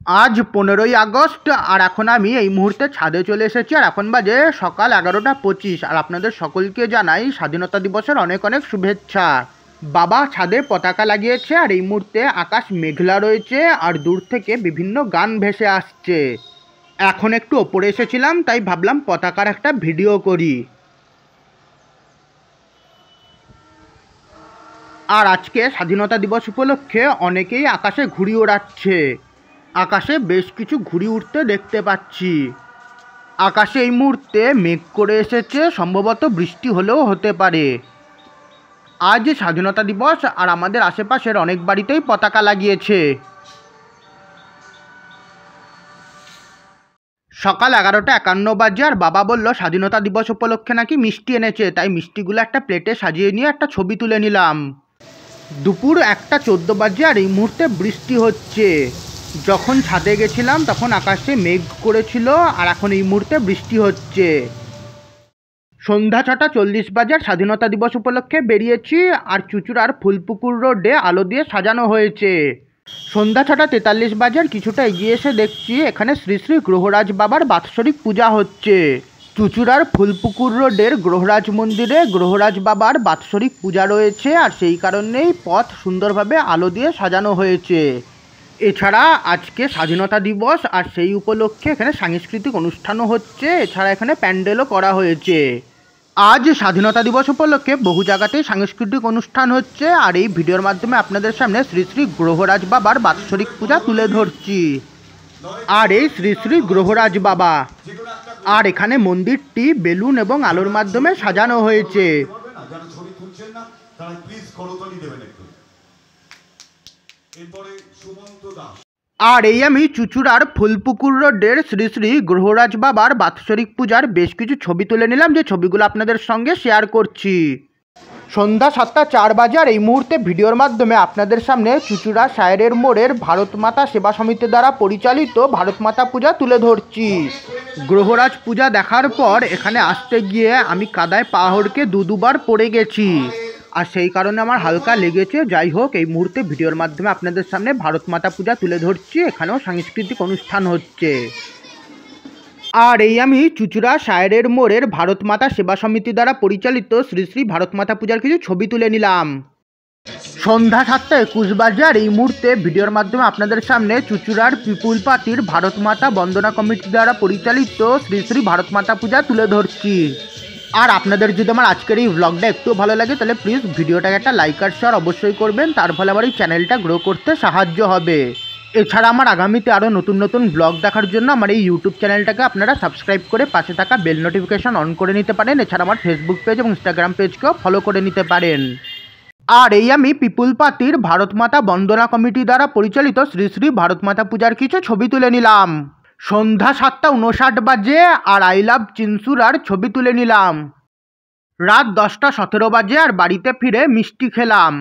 आज 15ই আগস্ট আর এখন আমি এই মুহূর্তে ছাদে চলে এসেছি আর এখন বাজে সকাল 11টা 25 আর আপনাদের সকলকে জানাই স্বাধীনতা দিবসের অনেক অনেক শুভেচ্ছা। বাবা ছাদে পতাকা লাগিয়েছে আর এই মুহূর্তে আকাশ মেঘলা রয়েছে আর দূর থেকে বিভিন্ন গান ভেসে আসছে। এখন একটু ওপরে এসেছিলাম তাই ভাবলাম পতাকার একটা ভিডিও করি। আর আজকে স্বাধীনতা দিবস উপলক্ষে অনেকেই আকাশে ঘুড়ি ওড়াচ্ছে। আকাশে বেশ কিছু ঘুড়ি উঠতে দেখতে পাচ্ছি। আকাশে এই মুহূর্তে মেঘ করে এসেছে, সম্ভবত বৃষ্টি হলেও হতে পারে। আজ স্বাধীনতা দিবস আর আমাদের আশেপাশের অনেক বাড়িতেই পতাকা লাগিয়েছে। সকাল 11টা 51 বাজে আর বাবা বলল স্বাধীনতা দিবস উপলক্ষে নাকি মিষ্টি এনেছে, তাই মিষ্টিগুলো একটা প্লেটে সাজিয়ে নিয়ে একটা ছবি তুলে নিলাম। দুপুর 1টা 14 বাজে আর এই মুহূর্তে বৃষ্টি হচ্ছে। যখন ছাদে গেছিলাম তখন আকাশে মেঘ করেছিল আর এখন এই মুহূর্তে বৃষ্টি হচ্ছে। সন্ধ্যা 6টা 40 বাজে আর স্বাধীনতা দিবস উপলক্ষে বেরিয়েছি আর চুঁচুড়ার ফুলপুকুর রোডে আলো দিয়ে সাজানো হয়েছে। সন্ধ্যা 6টা 43 বাজে আর কিছুটা এগিয়ে এসে দেখছি এখানে শ্রী শ্রী গ্রহরাজ বাবার বাৎসরিক পূজা হচ্ছে। চুঁচুড়ার ফুলপুকুর রোডের গ্রহরাজ মন্দিরে গ্রহরাজ বাবার বাৎসরিক পূজা রয়েছে আর সেই কারণেই পথ সুন্দরভাবে আলো দিয়ে সাজানো হয়েছে। এছাড়া আজকে স্বাধীনতা দিবস আর সেই উপলক্ষে এখানে সাংস্কৃতিক অনুষ্ঠানও হচ্ছে, এছাড়া এখানে প্যান্ডেলও করা হয়েছে। আজ স্বাধীনতা দিবস উপলক্ষে বহু জায়গাতেই সাংস্কৃতিক অনুষ্ঠান হচ্ছে আর এই ভিডিওর মাধ্যমে আপনাদের সামনে শ্রী শ্রী গ্রহরাজ বাবার বাৎসরিক পূজা তুলে ধরছি। আর এই শ্রী শ্রী গ্রহরাজ বাবা আর এখানে মন্দিরটি বেলুন এবং আলোর মাধ্যমে সাজানো হয়েছে। আর এই আমি চুঁচুড়ার ফুলপুকুর রোডের শ্রী শ্রী গ্রহরাজ বাবার বাৎসরিক পূজার বেশ কিছু ছবি তুলে নিলাম, যে ছবিগুলো আপনাদের সঙ্গে শেয়ার করছি। সন্ধ্যা 7টা 4 বাজে আর এই মুহূর্তে ভিডিওর মাধ্যমে আপনাদের সামনে চুঁচুড়া সায়েরের মোড়ের ভারত মাতা সেবা সমিতি দ্বারা পরিচালিত ভারত মাতা পূজা তুলে ধরছি। গ্রহরাজ পূজা দেখার পর এখানে আসতে গিয়ে আমি কাদায় পা হড়কে দুবার পড়ে গেছি আর সেই কারণে আমার হালকা লেগেছে। যাই হোক, এই মুহূর্তে ভিডিওর মাধ্যমে আপনাদের সামনে ভারত মাতা পূজা তুলে ধরছি। এখানেও সাংস্কৃতিক অনুষ্ঠান হচ্ছে। আর এই আমি চুঁচুড়া সায়েরের মোড়ের ভারত মাতা সেবা সমিতি দ্বারা পরিচালিত শ্রী শ্রী ভারত মাতা পূজার কিছু ছবি তুলে নিলাম। সন্ধ্যা 7টা 21 বাজে আর এই মুহূর্তে ভিডিওর মাধ্যমে আপনাদের সামনে চুঁচুড়ার পিপুল পার্টির ভারত মাতা বন্দনা কমিটি দ্বারা পরিচালিত শ্রী শ্রী ভারত মাতা পূজা তুলে ধরছি। আর আপনাদের যদি আমার আজকের এই ব্লগটা একটু ভালো লাগে তাহলে প্লিজ ভিডিওটাকে একটা লাইক আর শেয়ার অবশ্যই করবেন, তার ফলে আমার এই চ্যানেলটা গ্রো করতে সাহায্য হবে। এছাড়া আমার আগামীতে আরও নতুন নতুন ব্লগ দেখার জন্য আমার এই ইউটিউব চ্যানেলটাকে আপনারা সাবস্ক্রাইব করে পাশে থাকা বেল নোটিফিকেশন অন করে নিতে পারেন। এছাড়া আমার ফেসবুক পেজ এবং ইনস্টাগ্রাম পেজকেও ফলো করে নিতে পারেন। আর এই আমি পিপুল পার্টির ভারত মাতা বন্দনা কমিটি দ্বারা পরিচালিত শ্রী শ্রী ভারত মাতা পূজার কিছু ছবি তুলে নিলাম। সন্ধ্যা 7টা 59 বাজে আর আই লাভ চিনসুরার ছবি তুলে নিলাম। রাত 10টা 17 বাজে আর বাড়িতে ফিরে মিষ্টি খেলাম।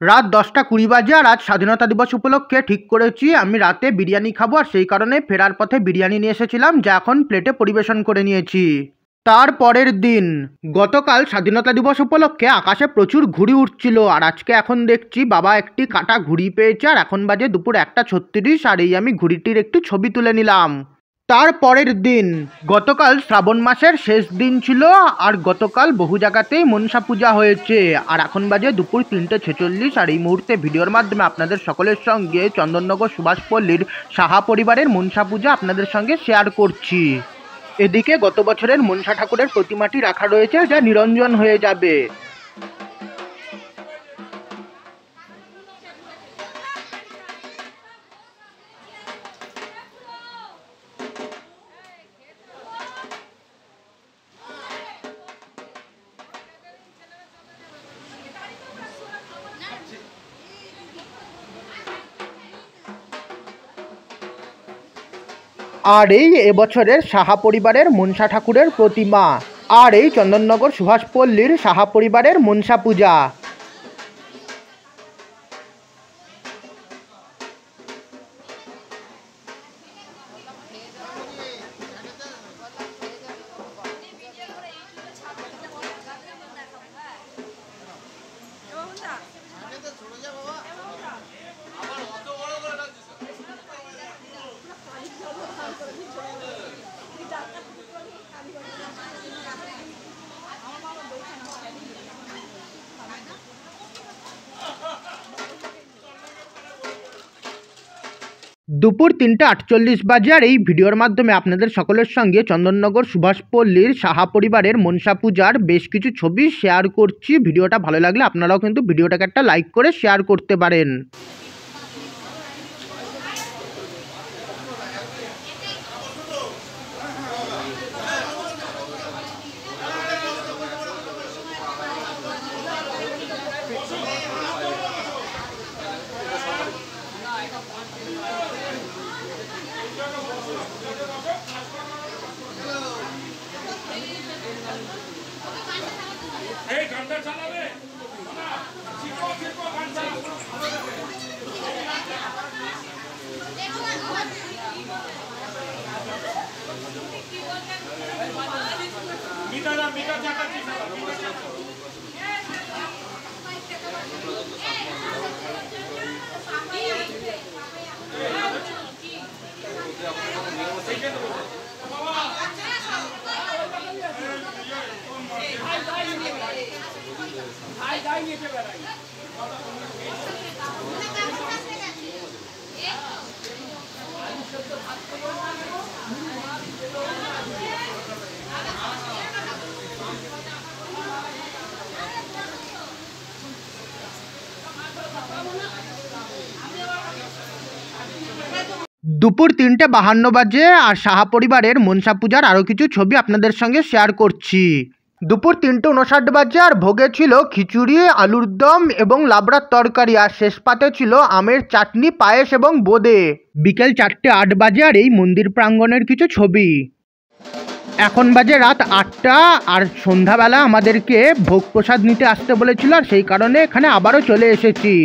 রাত 10টা 20 বাজে আর আজ স্বাধীনতা দিবস উপলক্ষে ঠিক করেছি আমি রাতে বিরিয়ানি খাবো আর সেই কারণে ফেরার পথে বিরিয়ানি নিয়ে এসেছিলাম, যা এখন প্লেটে পরিবেশন করে নিয়েছি। তার পরের দিন গতকাল স্বাধীনতা দিবস উপলক্ষে আকাশে প্রচুর ঘুড়ি উঠছিল আর আজকে এখন দেখছি বাবা একটি কাটা ঘুড়ি পেয়েছে আর এখন বাজে দুপুর 1টা 36 আর এই আমি ঘুড়িটির একটি ছবি তুলে নিলাম। তার পরের দিন গতকাল শ্রাবণ মাসের শেষ দিন ছিল আর গতকাল বহু জায়গাতেই মনসা পূজা হয়েছে আর এখন বাজে দুপুর 3টা 46 আর এই মুহূর্তে ভিডিওর মাধ্যমে আপনাদের সকলের সঙ্গে চন্দননগর সুভাষপল্লীর সাহা পরিবারের মনসা পূজা আপনাদের সঙ্গে শেয়ার করছি। এদিকে গত বছরের মনসা ঠাকুরের প্রতিমাটি রাখা রয়েছে, যা নিরঞ্জন হয়ে যাবে। আর এই এবছরের সাহা পরিবারের মনসা ঠাকুরের প্রতিমা আর এই চন্দননগর সুভাষপল্লীর সাহা পরিবারের মনসা পূজা। দুপুর 3:48 বাজে, আর এই ভিডিওর মাধ্যমে আপনাদের সকলের সঙ্গে চন্দননগর সুভাষপল্লীর সাহা পরিবারের মনসা পূজার বেশ কিছু ছবি শেয়ার করছি। ভিডিওটা ভালো লাগলে আপনারাও কিন্তু ভিডিওটাকে একটা লাইক করে শেয়ার করতে পারেন। দুপুর 3:52 বাজে, আর সাহা পরিবারের মনসা পূজার আরও কিছু ছবি আপনাদের সঙ্গে শেয়ার করছি। দুপুর 3:59 বাজে, আর ভোগে ছিল খিচুড়ি, আলুর দম এবং লাবড়ার তরকারি, আর শেষ পাতে ছিল আমের চাটনি, পায়েস এবং বোঁদে। বিকেল 4:08 বাজে, আর এই মন্দির প্রাঙ্গণের কিছু ছবি। এখন বাজে রাত 8টা, আর সন্ধ্যাবেলা আমাদেরকে ভোগ প্রসাদ নিতে আসতে বলেছিল, আর সেই কারণে এখানে আবারও চলে এসেছি।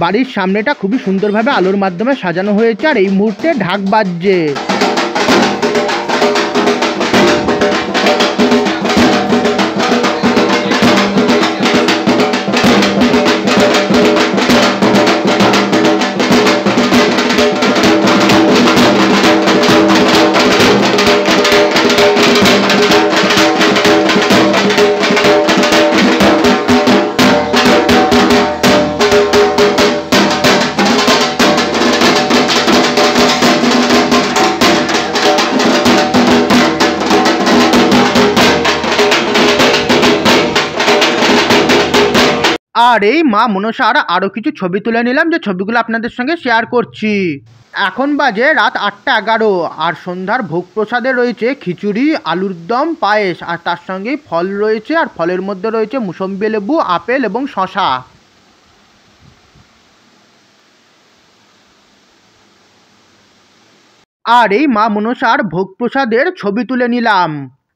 বাড়ির সামনেটা খুবই সুন্দরভাবে আলোর মাধ্যমে সাজানো হয়েছে, আর এই মুহূর্তে ঢাক বাজছে। আর এই মা মনসার আরও কিছু ছবি তুলে নিলাম, যে ছবিগুলো আপনাদের সঙ্গে শেয়ার করছি। এখন বাজে রাত 8:11, আর সন্ধ্যার ভোগ প্রসাদে রয়েছে খিচুড়ি, আলুর দম, পায়েস, আর তার সঙ্গেই ফল রয়েছে, আর ফলের মধ্যে রয়েছে মুসম্বি লেবু, আপেল এবং শশা। আর এই মা মনসার ভোগ প্রসাদের ছবি তুলে নিলাম।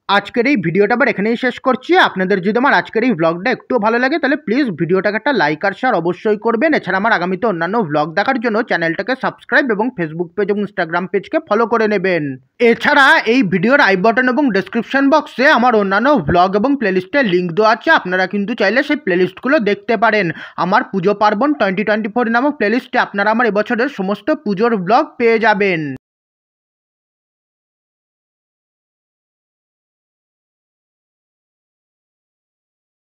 আজকের এই ভিডিওটা আবার এখানেই শেষ করছি। আপনাদের যদি আমার আজকের এই ব্লগটা একটু ভালো লাগে তাহলে প্লিজ ভিডিওটাকে একটা লাইক আর শেয়ার অবশ্যই করবেন। এছাড়া আমার আগামীতে অন্যান্য ব্লগ দেখার জন্য চ্যানেলটাকে সাবস্ক্রাইব এবং ফেসবুক পেজ এবং ইনস্টাগ্রাম পেজকে ফলো করে নেবেন। এছাড়া এই ভিডিওর আই বাটন এবং ডেসক্রিপশন বক্সে আমার অন্যান্য ব্লগ এবং প্লেলিস্টের লিঙ্ক দেওয়া আছে, আপনারা কিন্তু চাইলে সেই প্লেলিস্টগুলো দেখতে পারেন। আমার পুজো পার্বণ 2024 নামক প্লেলিস্টে আপনারা আমার এবছরের সমস্ত পুজোর ব্লগ পেয়ে যাবেন।